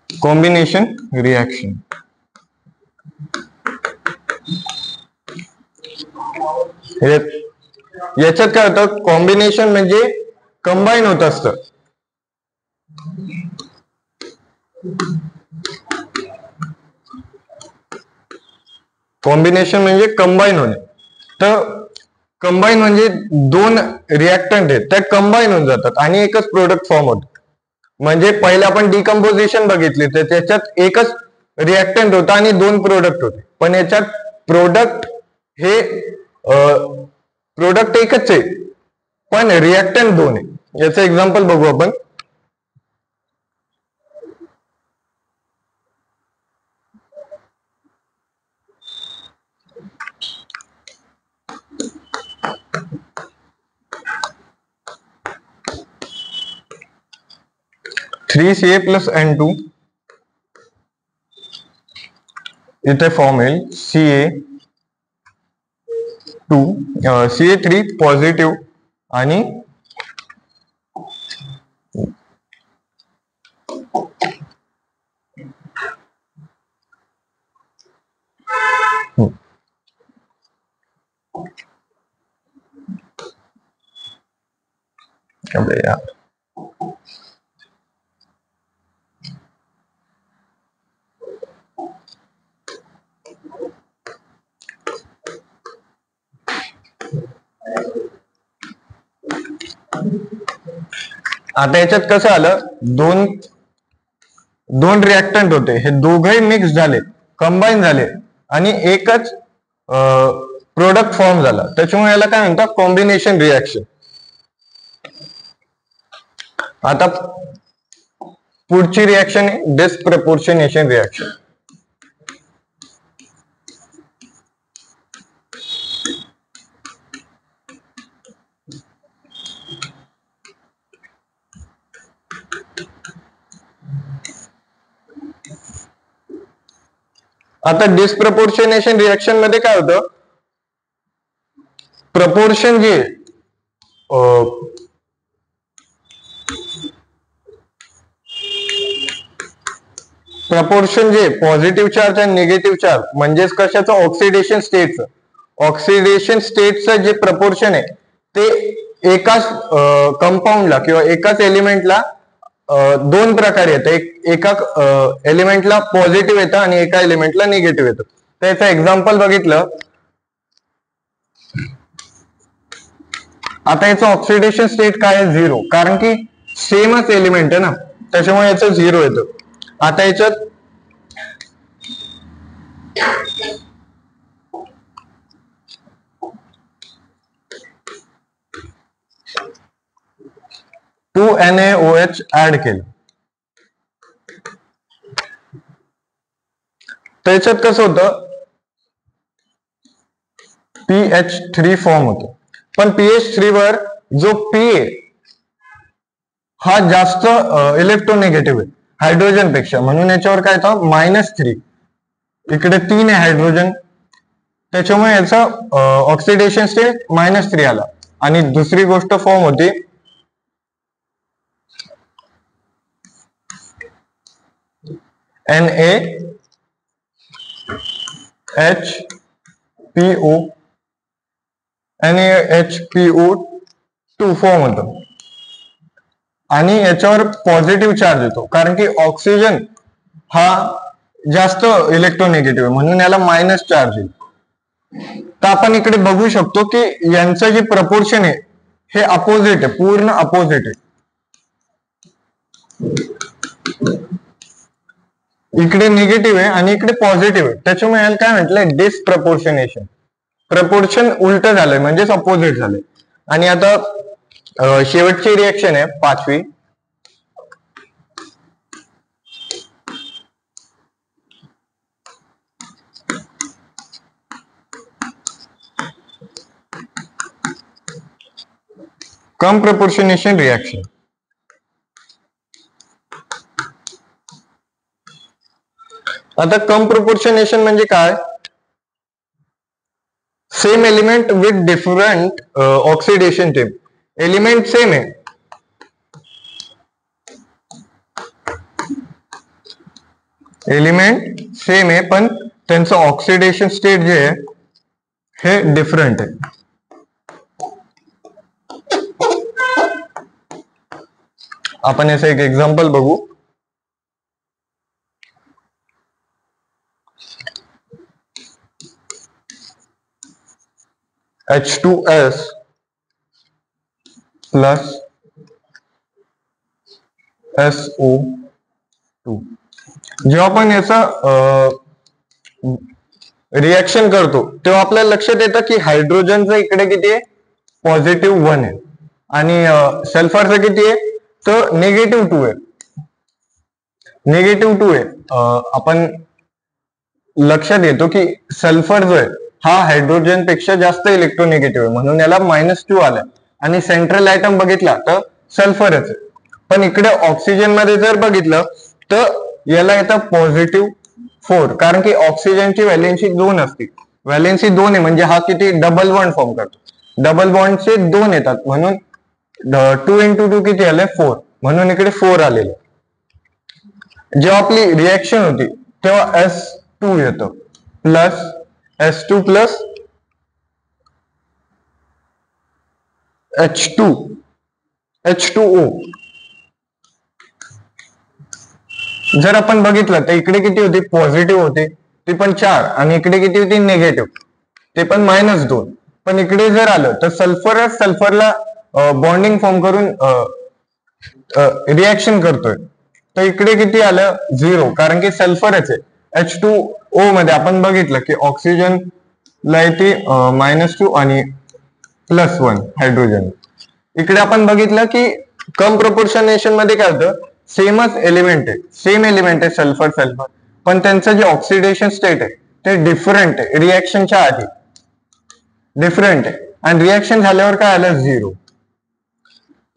Combination reaction. याच्यात काय होतं, कॉम्बिनेशन म्हणजे कंबाईन होत असतं. कॉम्बिनेशन म्हणजे कंबाईन होणे. तर कंबाईन म्हणजे दोन रिएक्टंट आहेत त्या कंबाईन होऊन जातात आणि एकच प्रोडक्ट फॉर्म होतं. म्हणजे पहिले आपण डिकम्पोजिशन बघितली तर त्याच्यात एकच रिएक्टंट होता आणि दोन प्रोडक्ट होते. पण याच्यात प्रोडक्ट हे प्रोडक्ट एकच आहे पण रिएक्टंट दोन आहे. याचं एक्झाम्पल बघू आपण. CA प्लस N2 इथे फॉर्म येईल CA3 पॉझिटिव्ह आणि यार आता याच्यात कसं आलं, दोन रिएक्टंट होते, हे दोघही मिक्स झाले, कंबाईन झाले आणि एकच प्रोडक्ट फॉर्म झाला. त्याच्यामुळे याला काय म्हणतात, कॉम्बिनेशन रिएक्शन. आता पुढची रिएक्शन आहे डिस्प्रपोर्शनेशन रिएक्शन. आता डिस्प्रपोर्शनेशन रिएक्शन मध्ये काय होतं, प्रपोर्शन जे प्रपोर्शन जे पॉझिटिव्ह चार्ज आणि निगेटिव्ह चार्ज म्हणजेच कशाचं, ऑक्सिडेशन स्टेटचं. ऑक्सिडेशन स्टेटचं जे प्रपोर्शन आहे ते एकाच कंपाऊंडला किंवा एकाच एलिमेंटला दोन प्रकारे येतं. एका एलिमेंटला पॉझिटिव्ह येतं आणि एका एलिमेंटला निगेटिव्ह येतं. तर याचं एक्झाम्पल बघितलं, आता याचं ऑक्सिडेशन स्टेट काय आहे, 0, कारण की सेमच एलिमेंट आहे ना, त्याच्यामुळे याचं 0 येतं. आता याच्यात NaOH ऍड केलं, त्याच्यात कसं होतं, PH3 फॉर्म होतो. पण PH3 वर जो P आहे हा जास्त इलेक्ट्रोनेगेटिव्ह आहे हायड्रोजन पेक्षा, म्हणून याच्यावर काय येतं, -3. इकडे 3 आहे हायड्रोजन, त्याच्यामुळे याचा ऑक्सिडेशन स्टेट -3 आला. आणि दुसरी गोष्ट फॉर्म होती NaHPO2 फॉर्म होतं आणि याच्यावर पॉझिटिव्ह चार्ज येतो, कारण की ऑक्सिजन हा जास्त इलेक्ट्रोनेगेटिव्ह आहे म्हणून याला मायनस चार्ज येईल. तर आपण इकडे बघू शकतो की यांचं जे प्रपोर्शन आहे हे अपोजिट आहे, पूर्ण अपोजिट आहे. इकडे निगेटिव्ह आहे आणि इकडे पॉझिटिव्ह आहे, त्याच्यामुळे याला काय म्हटलंय, डिस्प्रपोर्शनेशन. प्रपोर्शन उलट झालंय म्हणजेच अपोजिट झालंय. आणि आता शेवटची रिएक्शन आहे 5वी, कम प्रपोर्शनेशन रिएक्शन. आता कम प्रपोर्शनेशन म्हणजे काय, same element with different oxidation tape. Element same आहे, एलिमेंट सेम आहे, पण त्यांचं ऑक्सिडेशन स्टेट जे आहे हे डिफरंट आहे. आपण याचं एक एक्झाम्पल बघू. H2S plus SO2. जेव्हा आपण याचा रिएक्शन करतो तेव्हा आपल्याला लक्षात येतं की हायड्रोजनचं इकडे किती आहे, पॉझिटिव्ह 1 आहे, आणि सल्फरचं किती आहे, तर निगेटिव्ह 2 आहे. निगेटिव्ह 2 आहे. आपण लक्षात येतो की सल्फर जो आहे हा हायड्रोजन पेक्षा जास्त इलेक्ट्रोनिगेटिव्ह आहे, म्हणून याला -2 आलं. आणि सेंट्रल आयटम बघितला तर सल्फरच आहे. पण इकडे ऑक्सिजन मध्ये जर बघितलं तर याला येतं +4, कारण की ऑक्सिजनची व्हॅलेन्सी 2 असते. व्हॅलेन्सी 2 आहे म्हणजे हा किती डबल बॉन्ड फॉर्म करतो. डबल बॉन्डचे 2 येतात, म्हणून 2 × 2 किती आले 4, म्हणून इकडे 4 आलेले. जेव्हा आपली रिएक्शन होती तेव्हा S2 येतो प्लस S2 प्लस H2O. जर आपण बघितलं तर इकडे किती होती, पॉझिटिव्ह होती, ती पण 4, आणि इकडे किती होती, निगेटिव्ह, ते पण -2. पण इकडे जर आलं तर सल्फरला बॉन्डिंग फॉर्म करून रिएक्शन करतोय, तर इकडे किती आलं 0, कारण की सल्फरच आहे. H2O मध्ये आपण बघितलं की ऑक्सिजन ला येते -2 आणि +1 हायड्रोजन. इकडे आपण बघितलं की कम प्रोपोर्शनेशन मध्ये काय होतं, सेमच एलिमेंट आहे, सेम एलिमेंट आहे सल्फर, पण त्यांचं जे ऑक्सिडेशन स्टेट आहे ते डिफरंट आहे. रिएक्शनच्या आधी डिफरंट आहे, आणि रिएक्शन झाल्यावर काय आलं 0.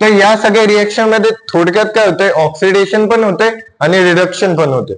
तर या सगळ्या रिएक्शन मध्ये थोडक्यात काय होतंय, ऑक्सिडेशन पण होते आणि रिडक्शन पण होते.